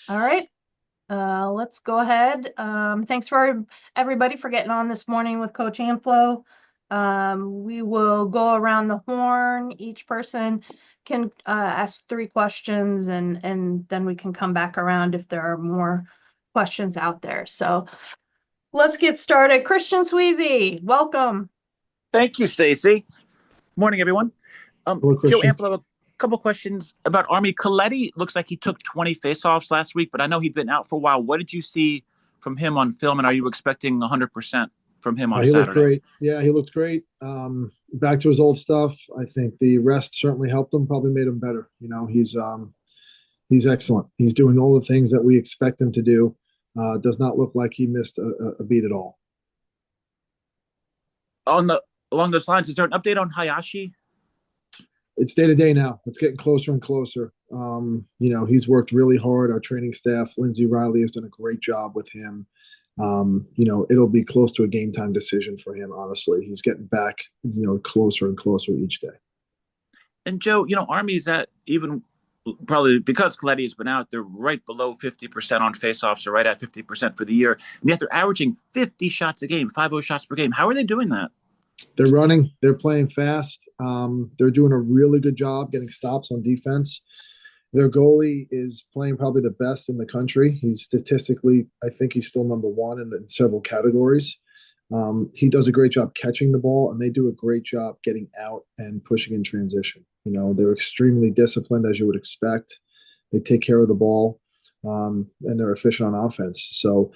All right, let's go ahead. Thanks for everybody for getting on this morning with Coach Amplo. We will go around the horn. Each person can ask 3 questions, and then we can come back around if there are more questions out there. So let's get started. Christian Sweezy, welcome. Thank you, Stacy. Morning, everyone. Hello, Joe Christian. Amplo, a couple questions about Army. Coletti looks like he took 20 faceoffs last week, but I know he'd been out for a while. What did you see from him on film, and are you expecting 100% from him on He looked Saturday? great. Yeah, he looked great. Back to his old stuff. I think the rest certainly helped him. Probably made him better. He's excellent. He's doing all the things that we expect him to do. Does not look like he missed a beat at all. On the Along those lines, is there an update on Hayashi? It's day to day now. It's getting closer and closer. He's worked really hard. Our training staff, Lindsay Riley, has done a great job with him. It'll be close to a game time decision for him. Honestly, he's getting back, closer and closer each day. And Joe, Army's at even probably because Coletti has been out, they're right below 50% on faceoffs, or right at 50% for the year. And yet they're averaging 50 shots a game, 50 shots per game. How are they doing that? They're running. They're playing fast. They're doing a really good job getting stops on defense. Their goalie is playing probably the best in the country. He's statistically, I think he's still number one in several categories. He does a great job catching the ball, and they do a great job getting out and pushing in transition. They're extremely disciplined, as you would expect. They take care of the ball, and they're efficient on offense. So,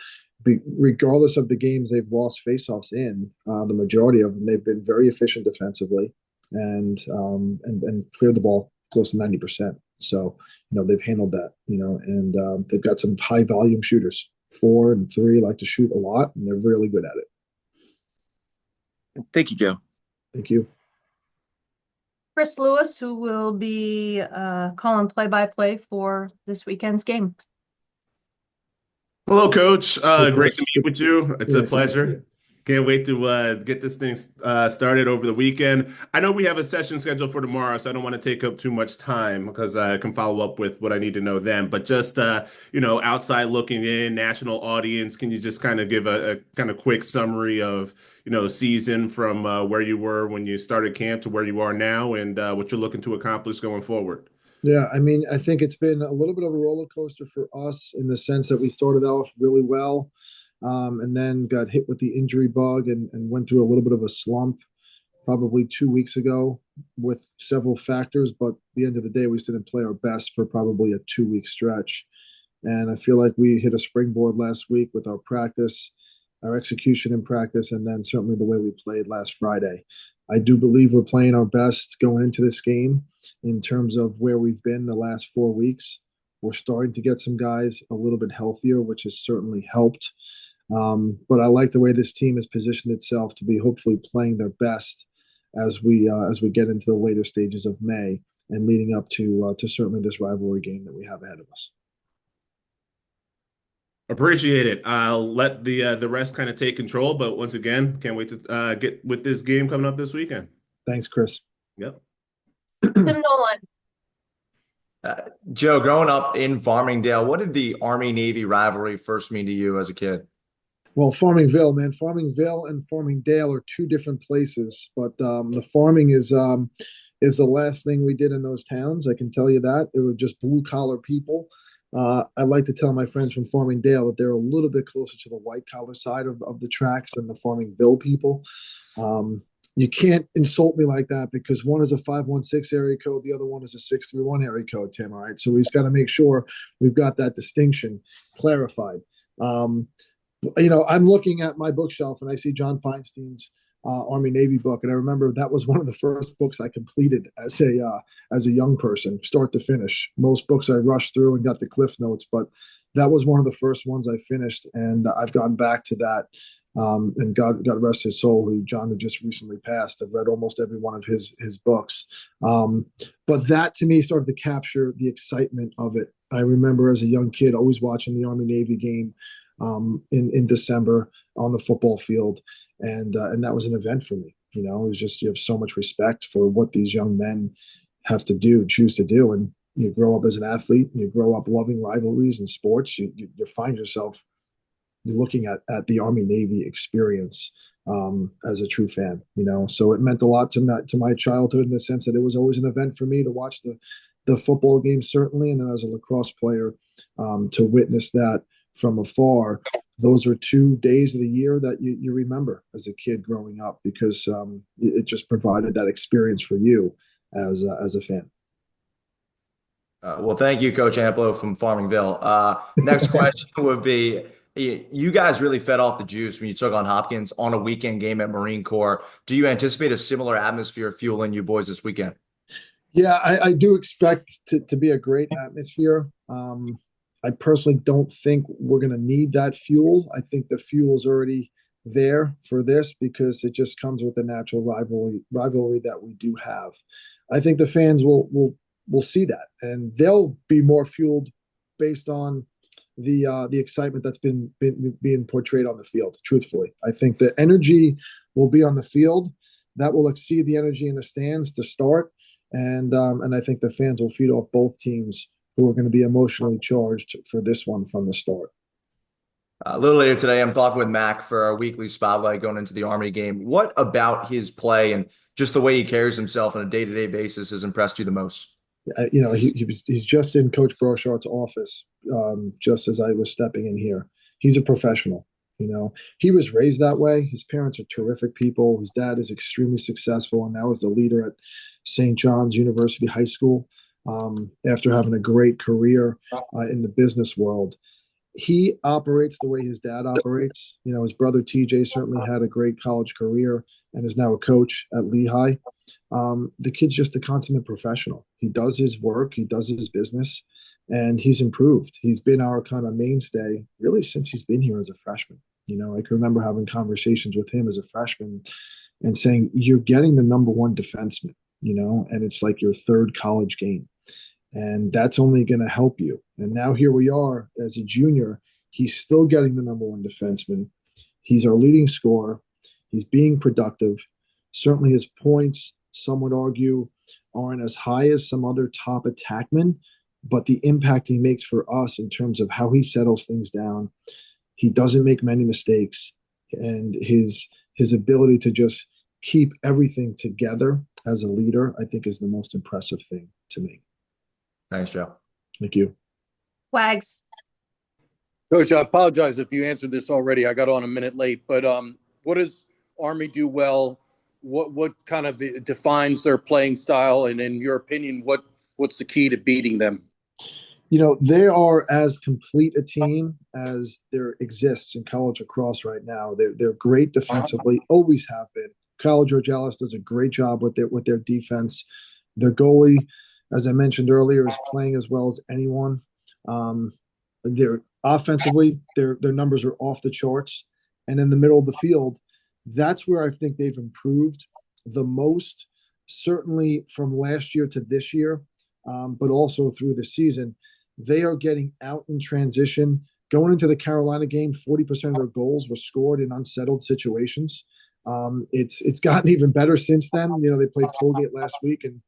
regardless of the games they've lost faceoffs in, the majority of them, they've been very efficient defensively and cleared the ball close to 90%. So, they've handled that, and they've got some high volume shooters. 4 and 3 like to shoot a lot, and they're really good at it. Thank you, Joe. Thank you. Chris Lewis, who will be calling play-by-play for this weekend's game. Hello, Coach. Hey, Great Chris. to meet with you. It's Yeah, a pleasure. Can't wait to get this thing started over the weekend. I know we have a session scheduled for tomorrow, so I don't want to take up too much time because I can follow up with what I need to know then. But just outside looking in, national audience, can you just kind of give a kind of quick summary of season from where you were when you started camp to where you are now, and what you're looking to accomplish going forward? Yeah, I mean, I think it's been a little bit of a roller coaster for us in the sense that we started off really well, and then got hit with the injury bug and went through a little bit of a slump probably 2 weeks ago with several factors. But at the end of the day, we still didn't play our best for probably a 2 week stretch. And I feel like we hit a springboard last week with our practice, our execution in practice, and then certainly the way we played last Friday. I do believe we're playing our best going into this game in terms of where we've been the last 4 weeks. We're starting to get some guys a little bit healthier, which has certainly helped. But I like the way this team has positioned itself to be hopefully playing their best as we get into the later stages of May and leading up to certainly this rivalry game that we have ahead of us. Appreciate it. I'll let the rest kind of take control, but once again, can't wait to get with this game coming up this weekend. Thanks, Chris. Yep. Tim Nolan. Joe, growing up in Farmingdale, what did the Army-Navy rivalry first mean to you as a kid? Well, Farmingville, man. Farmingville and Farmingdale are two different places, but the farming is the last thing we did in those towns. I can tell you that. They were just blue collar people. I like to tell my friends from Farmingdale that they're a little bit closer to the white collar side of the tracks than the Farmingville people. You can't insult me like that because one is a 516 area code, the other one is a 631 area code, Tim. All right. So we've got to make sure we've got that distinction clarified. I'm looking at my bookshelf and I see John Feinstein's Army Navy book, and I remember that was one of the first books I completed as a young person, start to finish. Most books I rushed through and got the cliff notes, but that was one of the first ones I finished, and I've gone back to that. And God rest his soul, who John had just recently passed. I've read almost every one of his books, but that to me started to capture the excitement of it. I remember as a young kid always watching the Army Navy game in December on the football field, and that was an event for me. It was just, you have so much respect for what these young men have to do, choose to do, and you grow up as an athlete, and you grow up loving rivalries and sports, you find yourself looking at the Army Navy experience as a true fan. So it meant a lot to my childhood in the sense that it was always an event for me to watch the football game, certainly, and then as a lacrosse player, to witness that from afar. Those are 2 days of the year that you remember as a kid growing up, because it just provided that experience for you as a fan. Well, thank you, Coach Amplo from Farmingville. Next question would be, you guys really fed off the juice when you took on Hopkins on a weekend game at Marine Corps. Do you anticipate a similar atmosphere fueling you boys this weekend? Yeah, I do expect to be a great atmosphere. I personally don't think we're going to need that fuel. I think the fuel is already there for this because it just comes with the natural rivalry that we do have. I think the fans will see that, and they'll be more fueled based on the excitement that's been being portrayed on the field. Truthfully, I think the energy will be on the field that will exceed the energy in the stands to start, and I think the fans will feed off both teams, who are going to be emotionally charged for this one from the start. A little later today, I'm talking with Mac for our weekly spotlight going into the Army game. What about his play and just the way he carries himself on a day-to-day basis has impressed you the most? He's just in Coach Brochard's office, just as I was stepping in here. He's a professional. He was raised that way. His parents are terrific people. His dad is extremely successful, and now is the leader at St. John's University High School. After having a great career in the business world, he operates the way his dad operates. His brother TJ certainly had a great college career and is now a coach at Lehigh. The kid's just a consummate professional. He does his work, he does his business, and he's improved. He's been our kind of mainstay really since he's been here as a freshman. I can remember having conversations with him as a freshman and saying, you're getting the number one defenseman, and it's like your third college game. And that's only going to help you. And now here we are as a junior. He's still getting the number one defenseman. He's our leading scorer. He's being productive. Certainly his points, some would argue, aren't as high as some other top attackmen, but the impact he makes for us in terms of how he settles things down, he doesn't make many mistakes. And his ability to just keep everything together as a leader, I think, is the most impressive thing to me. Thanks, Joe. Thank you. Wags. Coach, I apologize if you answered this already. I got on a minute late, but what does Army do well? What kind of defines their playing style? And in your opinion, what's the key to beating them? They are as complete a team as there exists in college lacrosse right now. They're great defensively, always have been. Kyle Georgelis does a great job with their defense. Their goalie, as I mentioned earlier, is playing as well as anyone. They're offensively, their numbers are off the charts. And in the middle of the field, that's where I think they've improved the most, certainly from last year to this year, but also through the season. They are getting out in transition. Going into the Carolina game, 40% of their goals were scored in unsettled situations. It's gotten even better since then. They played Colgate last week, and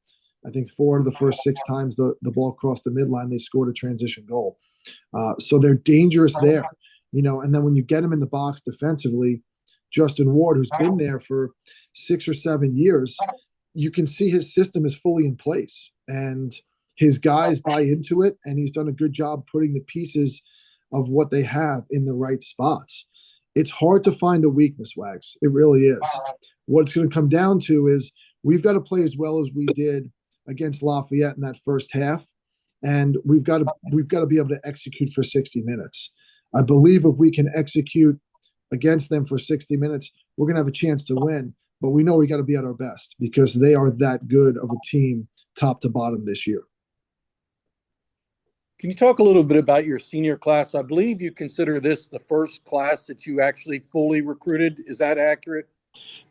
I think 4 of the first 6 times the ball crossed the midline, they scored a transition goal. So they're dangerous there, and then when you get them in the box defensively, Justin Ward, who's been there for 6 or 7 years, you can see his system is fully in place and his guys buy into it. And he's done a good job putting the pieces of what they have in the right spots. It's hard to find a weakness, Wags. It really is. What it's going to come down to is we've got to play as well as we did against Lafayette in that first half, and we've got to be able to execute for 60 minutes. I believe if we can execute against them for 60 minutes, we're going to have a chance to win. But we know we got to be at our best because they are that good of a team, top to bottom, this year. Can you talk a little bit about your senior class? I believe you consider this the first class that you actually fully recruited. Is that accurate?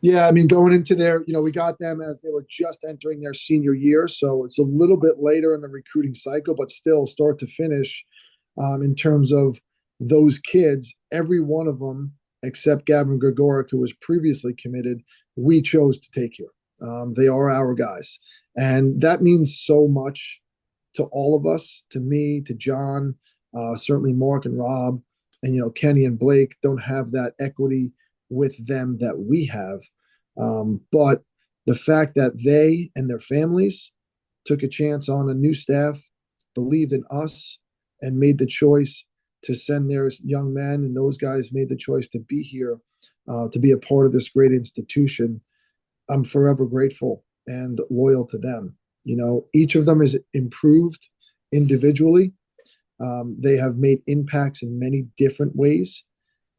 Yeah, I mean, going into we got them as they were just entering their senior year. So it's a little bit later in the recruiting cycle, but still start to finish in terms of those kids, every one of them, except Gavin Gregoric, who was previously committed, we chose to take here. They are our guys. And that means so much to all of us, to me, to John, certainly Mark and Rob, and Kenny and Blake don't have that equity with them that we have. But the fact that they and their families took a chance on a new staff, believed in us, and made the choice to send their young men, and those guys made the choice to be here, to be a part of this great institution. I'm forever grateful and loyal to them. Each of them is improved individually. They have made impacts in many different ways.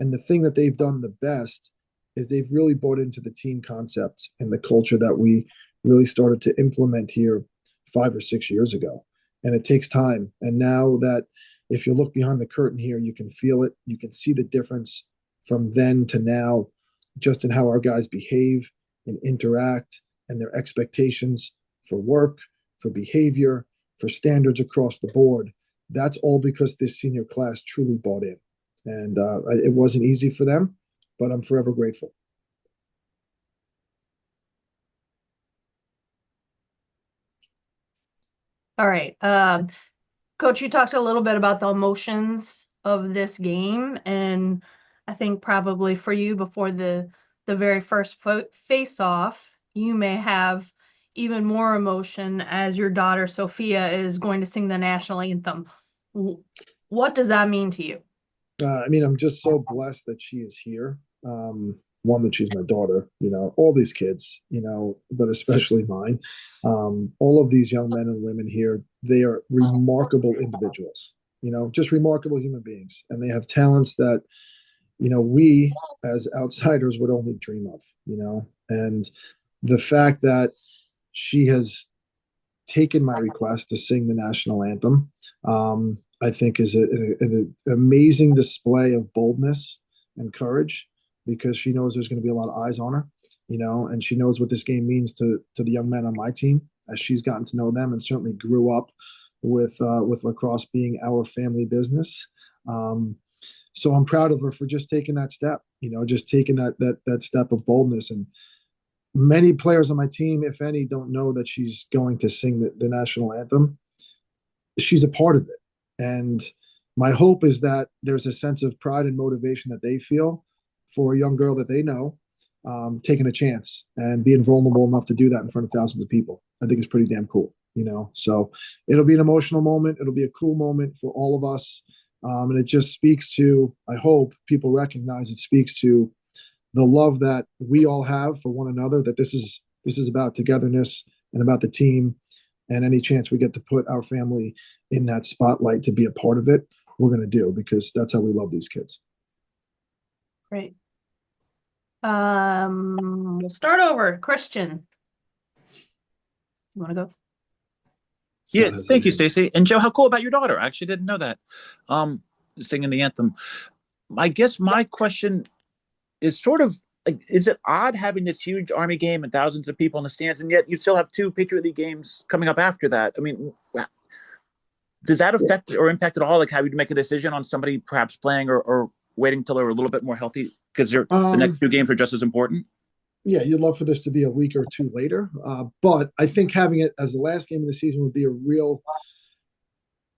And the thing that they've done the best is they've really bought into the team concept and the culture that we really started to implement here 5 or 6 years ago. And it takes time. And now that if you look behind the curtain here, you can feel it. You can see the difference from then to now, just in how our guys behave and interact and their expectations for work, for behavior, for standards across the board. That's all because this senior class truly bought in. And it wasn't easy for them, but I'm forever grateful. All right. Coach, you talked a little bit about the emotions of this game, and I think probably for you before the very first face-off, you may have even more emotion as your daughter Sophia is going to sing the national anthem. What does that mean to you? I'm just so blessed that she is here. One, that she's my daughter, all these kids, but especially mine. All of these young men and women here, they are remarkable individuals, just remarkable human beings. And they have talents that, we as outsiders would only dream of, and the fact that she has taken my request to sing the national anthem, I think is an amazing display of boldness and courage, because she knows there's going to be a lot of eyes on her, and she knows what this game means to the young men on my team, as she's gotten to know them and certainly grew up with lacrosse being our family business. So I'm proud of her for just taking that step, just taking that step of boldness. And many players on my team, if any, don't know that she's going to sing the national anthem. She's a part of it. And my hope is that there's a sense of pride and motivation that they feel for a young girl that they know, taking a chance and being vulnerable enough to do that in front of thousands of people. I think it's pretty damn cool, So it'll be an emotional moment. It'll be a cool moment for all of us. And it just speaks to, I hope people recognize, it speaks to the love that we all have for one another, that this is about togetherness and about the team. And any chance we get to put our family in that spotlight to be a part of it, we're going to do, because that's how we love these kids. Great. We'll start over. Christian, you want to go? Yeah, thank you, Stacy. And Joe, how cool about your daughter? I actually didn't know that. Singing the anthem. I guess my question is sort of like, is it odd having this huge Army game and thousands of people in the stands, and yet you still have 2 Patriot League games coming up after that? I mean, does that affect or impact at all, like how you make a decision on somebody perhaps playing or waiting until they're a little bit more healthy, because the next 2 games are just as important? Yeah, you'd love for this to be a week or 2 later. But I think having it as the last game of the season would be a real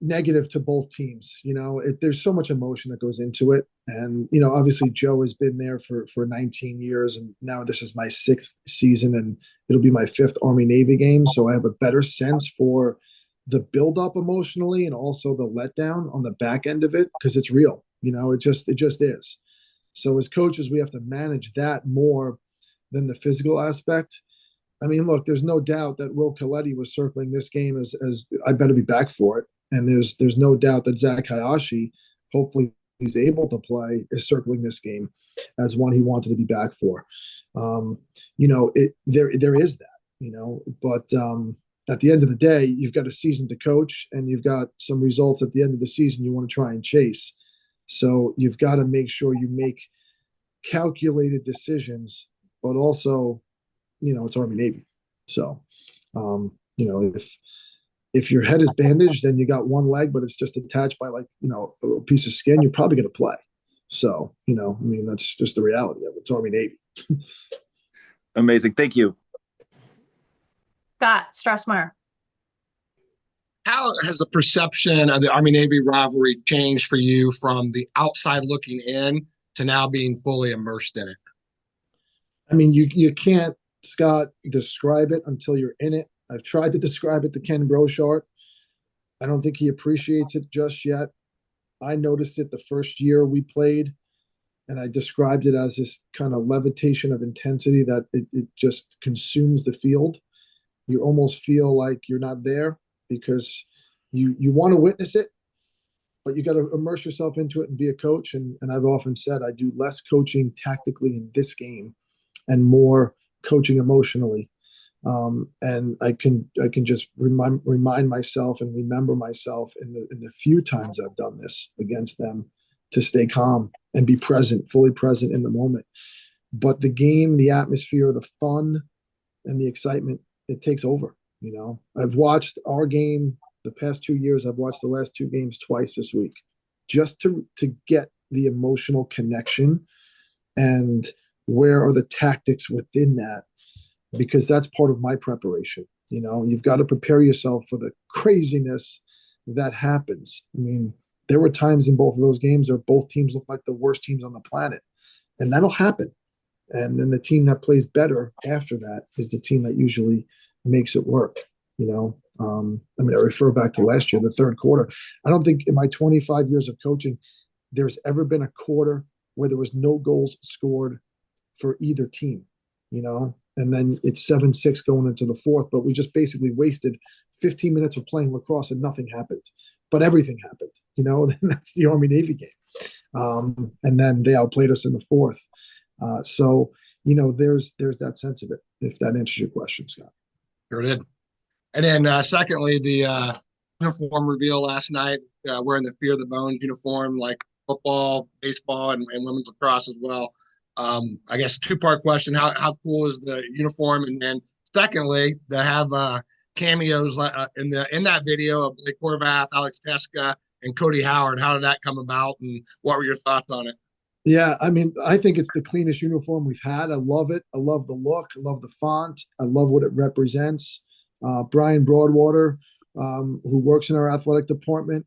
negative to both teams. There's so much emotion that goes into it. And, obviously Joe has been there for 19 years, and now this is my 6th season, and it'll be my 5th Army Navy game. So I have a better sense for the buildup emotionally, and also the letdown on the back end of it, because it's real. It just is. So as coaches, we have to manage that more than the physical aspect. I mean, look, there's no doubt that Will Coletti was circling this game as I better be back for it. And there's no doubt that Zach Hayashi, hopefully he's able to play, is circling this game as one he wanted to be back for. There is that, but at the end of the day, you've got a season to coach, and you've got some results at the end of the season you want to try and chase. So you've got to make sure you make calculated decisions, but also, it's Army Navy. So, if your head is bandaged and you got one leg, but it's just attached by a piece of skin, you're probably going to play. So, that's just the reality of it. It's Army Navy. Amazing. Thank you. Scott Strassmeyer. How has the perception of the Army-Navy rivalry changed for you from the outside looking in to now being fully immersed in it? I mean, you can't, Scott, describe it until you're in it. I've tried to describe it to Ken Brochart. I don't think he appreciates it just yet. I noticed it the first year we played, and I described it as this kind of levitation of intensity that it just consumes the field. You almost feel like you're not there because you want to witness it, but you got to immerse yourself into it and be a coach. And I've often said I do less coaching tactically in this game and more coaching emotionally. And I can just remind myself and remember myself in the few times I've done this against them to stay calm and be present, fully present in the moment. But the game, the atmosphere, the fun, and the excitement, it takes over. You know, I've watched our game the past 2 years. I've watched the last two games twice this week, just to get the emotional connection and where are the tactics within that, because that's part of my preparation. You know, you've got to prepare yourself for the craziness that happens. I mean, there were times in both of those games where both teams looked like the worst teams on the planet, and that'll happen. And then the team that plays better after that is the team that usually makes it work. You know, I mean, I refer back to last year, the third quarter. I don't think in my 25 years of coaching, there's ever been a quarter where there was no goals scored for either team, you know, and then it's 7-6 going into the fourth, but we just basically wasted 15 minutes of playing lacrosse and nothing happened, but everything happened, you know, and that's the Army-Navy game. And then they outplayed us in the fourth. So, you know, there's that sense of it, if that answers your question, Scott. Sure did. And then secondly, the uniform reveal last night, wearing the Fear the Bones uniform, like football, baseball, and women's lacrosse as well. I guess two-part question: how cool is the uniform? And then secondly, to have cameos in that video of Blake Horvath, Alex Teska, and Cody Howard. How did that come about, and what were your thoughts on it? Yeah, I mean, I think it's the cleanest uniform we've had. I love it. I love the look. I love the font. I love what it represents. Brian Broadwater, who works in our athletic department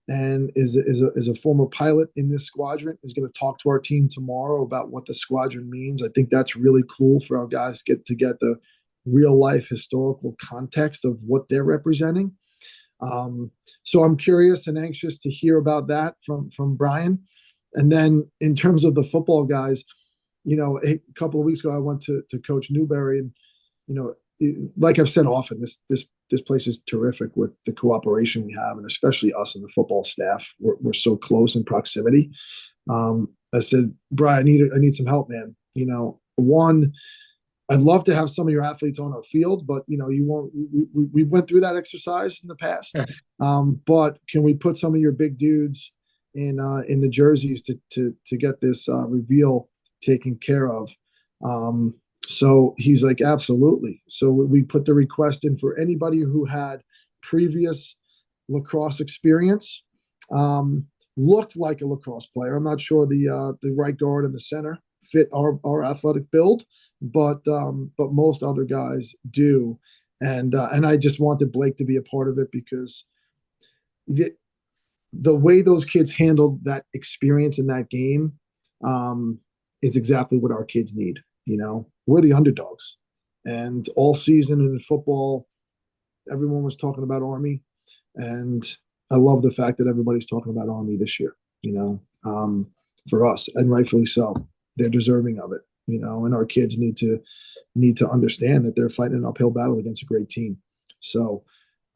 and is a former pilot in this squadron, is going to talk to our team tomorrow about what the squadron means. I think that's really cool for our guys to get the real life historical context of what they're representing. So I'm curious and anxious to hear about that from Brian. And then in terms of the football guys, you know, a couple of weeks ago, I went to Coach Newberry, and, you know, like I've said often, this place is terrific with the cooperation we have, and especially us and the football staff. We're so close in proximity. I said, Brian, I need some help, man. You know, one, I'd love to have some of your athletes on our field, but, you know, you won't. We went through that exercise in the past. But can we put some of your big dudes in the jerseys to get this reveal taken care of? So he's like, absolutely. So we put the request in for anybody who had previous lacrosse experience, looked like a lacrosse player. I'm not sure the right guard and the center fit our athletic build, but most other guys do. And I just wanted Blake to be a part of it, because the way those kids handled that experience in that game is exactly what our kids need. You know, we're the underdogs, and all season in football, everyone was talking about Army, and I love the fact that everybody's talking about Army this year. You know, for us, and rightfully so. They're deserving of it. You know, and our kids need to understand that they're fighting an uphill battle against a great team. So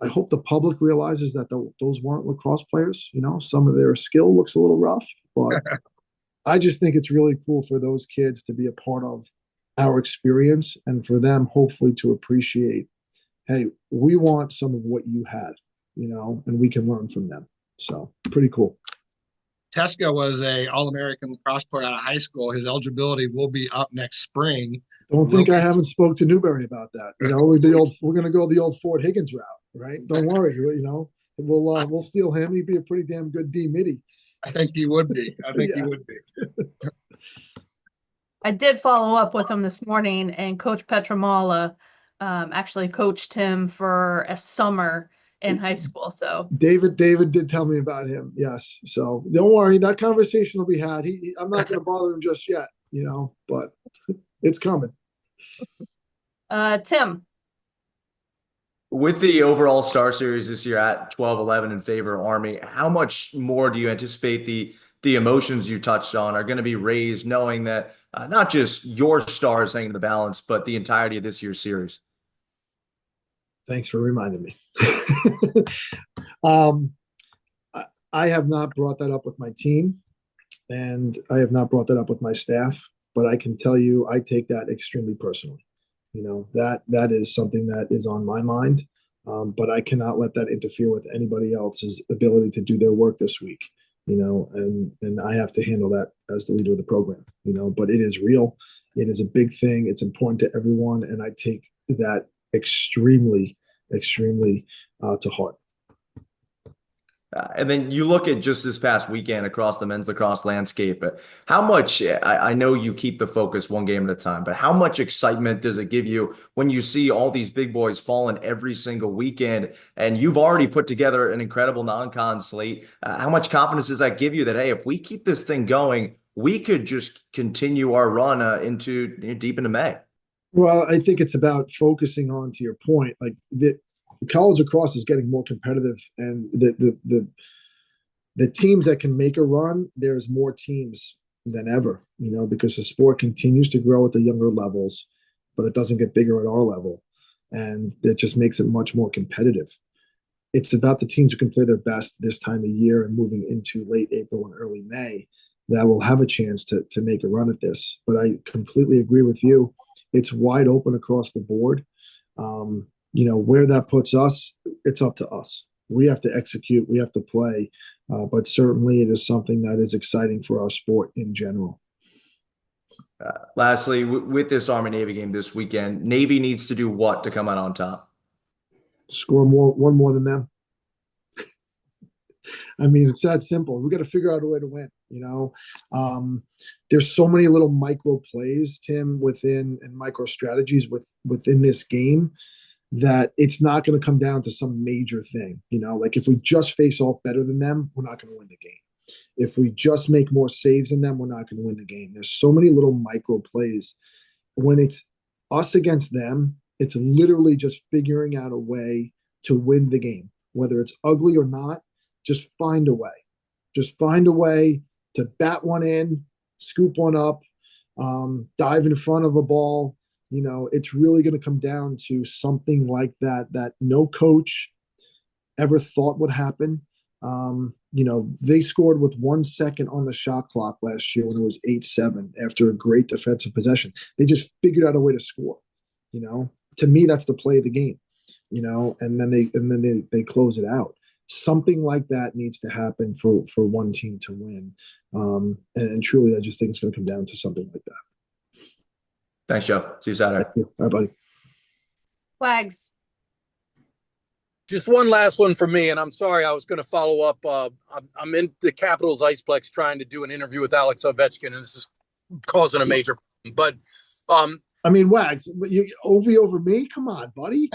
I hope the public realizes that those weren't lacrosse players. You know, some of their skill looks a little rough, but I just think it's really cool for those kids to be a part of our experience, and for them hopefully to appreciate, hey, we want some of what you had, you know, and we can learn from them. So pretty cool. Teska was a All-American lacrosse player out of high school. His eligibility will be up next spring. Don't think I haven't spoke to Newberry about that. You know, we're going to go the old Fort Higgins route, right? Don't worry. You know, we'll steal him. He'd be a pretty damn good D midi. I think he would be. He would be. I did follow up with him this morning, and Coach Petramala actually coached him for a summer in high school. So David did tell me about him. Yes. So don't worry, that conversation will be had. I'm not going to bother him just yet, but it's coming. Tim. With the overall Star Series this year at 12-11 in favor of Army, how much more do you anticipate the emotions you touched on are going to be raised, knowing that not just your stars hanging in the balance, but the entirety of this year's series? Thanks for reminding me. I have not brought that up with my team, and I have not brought that up with my staff, but I can tell you I take that extremely personally. That is something that is on my mind, but I cannot let that interfere with anybody else's ability to do their work this week. And I have to handle that as the leader of the program. But it is real. It is a big thing. It's important to everyone, and I take that extremely to heart. And then you look at just this past weekend across the men's lacrosse landscape. How much, I know you keep the focus one game at a time, but how much excitement does it give you when you see all these big boys falling every single weekend, and you've already put together an incredible non-con slate? How much confidence does that give you that, hey, if we keep this thing going, we could just continue our run into deep into May? Well, I think it's about focusing on, to your point, like the college lacrosse is getting more competitive, and the teams that can make a run, there's more teams than ever, because the sport continues to grow at the younger levels, but it doesn't get bigger at our level. And it just makes it much more competitive. It's about the teams who can play their best this time of year and moving into late April and early May that will have a chance to make a run at this. But I completely agree with you. It's wide open across the board. Where that puts us, it's up to us. We have to execute, we have to play, but certainly it is something that is exciting for our sport in general. Lastly, with this Army-Navy game this weekend, Navy needs to do what to come out on top? Score one more than them. I mean, it's that simple. We got to figure out a way to win. There's so many little micro plays, Tim, and micro strategies within this game, that it's not going to come down to some major thing. Like if we just face off better than them, we're not going to win the game. If we just make more saves than them, we're not going to win the game. There's so many little micro plays. When it's us against them, it's literally just figuring out a way to win the game. Whether it's ugly or not, just find a way. Just find a way to bat one in, scoop one up, dive in front of a ball. It's really going to come down to something like that no coach ever thought would happen. They scored with 1 second on the shot clock last year when it was 8-7 after a great defensive possession. They just figured out a way to score. To me, that's the play of the game. And then they close it out. Something like that needs to happen for one team to win. And truly, I just think it's going to come down to something like that. Thanks, Joe. See you Saturday. All right, buddy. Wags. Just one last one for me, and I'm sorry, I was going to follow up. I'm in the Capitals Iceplex trying to do an interview with Alex Ovechkin, and this is causing a major problem. But Wags, you over me? Come on, buddy.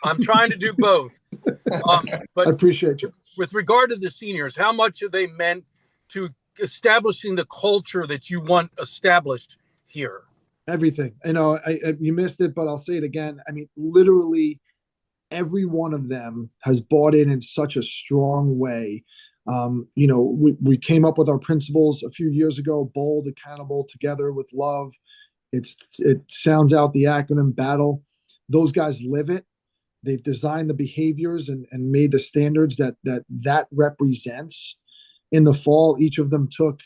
I'm trying to do both. But I appreciate you. With regard to the seniors, how much have they meant to establishing the culture that you want established here? Everything. You missed it, but I'll say it again. Literally every one of them has bought in such a strong way. We came up with our principles a few years ago: bold, accountable, together with love. It sounds out the acronym BATTLE. Those guys live it. They've designed the behaviors and made the standards that represents. In the fall, each of them took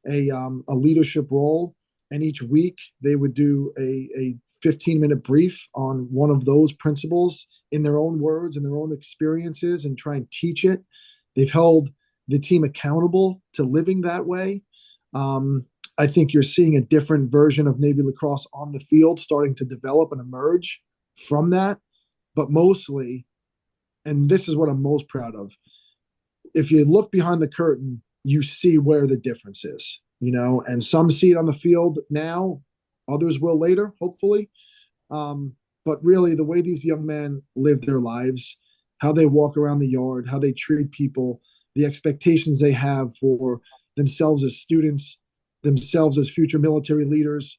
a leadership role. And each week they would do a 15-minute brief on one of those principles in their own words and their own experiences and try and teach it. They've held the team accountable to living that way. I think you're seeing a different version of Navy lacrosse on the field starting to develop and emerge from that. But mostly, and this is what I'm most proud of, if you look behind the curtain, you see where the difference is. And some see it on the field now, others will later, hopefully. But really, the way these young men live their lives, how they walk around the yard, how they treat people, the expectations they have for themselves as students, themselves as future military leaders,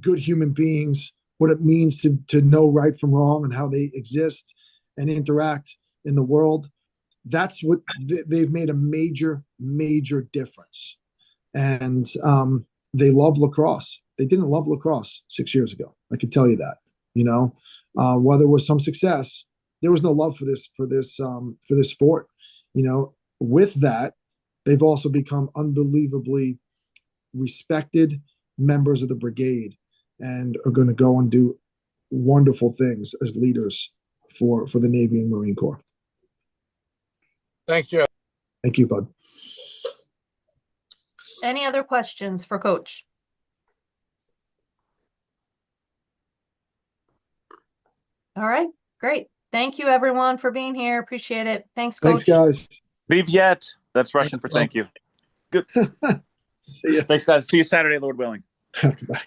good human beings, what it means to know right from wrong and how they exist and interact in the world. That's what they've made a major, major difference. And they love lacrosse. They didn't love lacrosse 6 years ago. I can tell you that. While there was some success, there was no love for this sport. With that, they've also become unbelievably respected members of the brigade and are going to go and do wonderful things as leaders for the Navy and Marine Corps. Thanks, Joe. Thank you, bud. Any other questions for Coach? All right, great. Thank you, everyone, for being here. Appreciate it. Thanks, Coach. Thanks, guys. Leave yet. That's Russian for thank you. Good. See ya. Thanks, guys. See you Saturday, Lord willing. Bye.